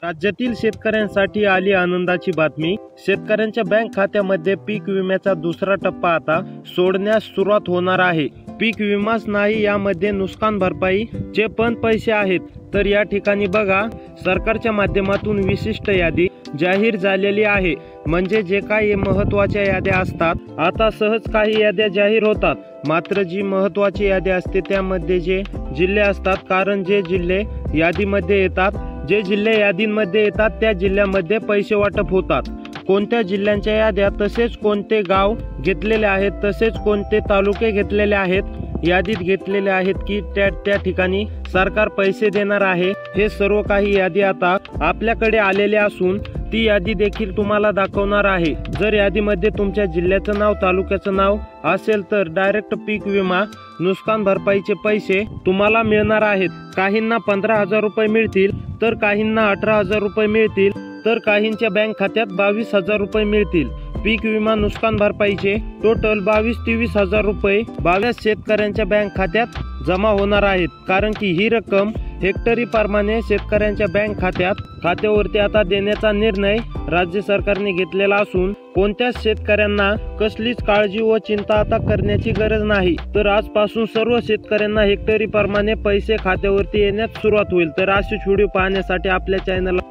राज्यातील शेतकऱ्यांसाठी आली आनंदाची बातमी। शेतकऱ्यांच्या बँक खात्यामध्ये पीक विम्याचा दुसरा टप्पा आता सोडण्यास सुरुवात होणार आहे। पीक विमाच नाही, यामध्ये नुकसान भरपाई चे पण पैसे आहेत। तर या ठिकाणी बघा, सरकारच्या माध्यमातून विशिष्ट यादी जाहीर झालेली आहे। म्हणजे जे काही महत्त्वाच्या याद्या असतात, आता सहज काही याद्या जाहीर होतात। मात्र जी महत्त्वाची यादी असते त्यामध्ये जे जिल्हे असतात, कारण जे जिल्हे यादीमध्ये येतात, जे जिल्हे यादींमध्ये येतात त्या जिल्ह्यामध्ये पैसे वाटप होतात। कोणत्या जिल्ह्यांच्या याद्या, तसेच कोणते गाव घेतलेले आहेत, तसेच कोणते तालुके घेतलेले आहेत, यादीत घेतलेले आहेत की त्या ठिकाणी सरकार पैसे देणार आहे, हे सर्व काही यादी आता आपल्याकडे आलेले असून ती यादी देखील तुम्हाला दाखवणार आहे। जर यादीमध्ये तुमच्या जिल्ह्याचं नाव, तालुक्याचं नाव असेल तर डायरेक्ट पीक विमा नुकसान भरपाईचे पैसे तुम्हाला मिळणार आहेत। काहींना 15,000 रुपये मिळतील, तर काहींना 18,000 रुपये मिळतील, तर काहींच्या बँक खात्यात 22,000 रुपये मिळतील। पीक विमा नुकसान भरपाईचे टोटल 22-23 हजार रुपये 22 शेतकऱ्यांच्या बँक खात्यात जमा होणार आहेत। कारण की ही रक्कम हेक्टरी प्रमाणे शेतकऱ्यांच्या बँक खात्यावरती आता देण्याचा निर्णय राज्य सरकारने घेतलेला असून कोणत्याच शेतकऱ्यांना कसलीच काळजी व चिंता आता करण्याची गरज नाही। तर आजपासून सर्व शेतकऱ्यांना हेक्टरी प्रमाणे पैसे खात्यावरती येण्यास सुरुवात होईल। तर अशीच व्हिडिओ पाहण्यासाठी आपल्या चॅनलला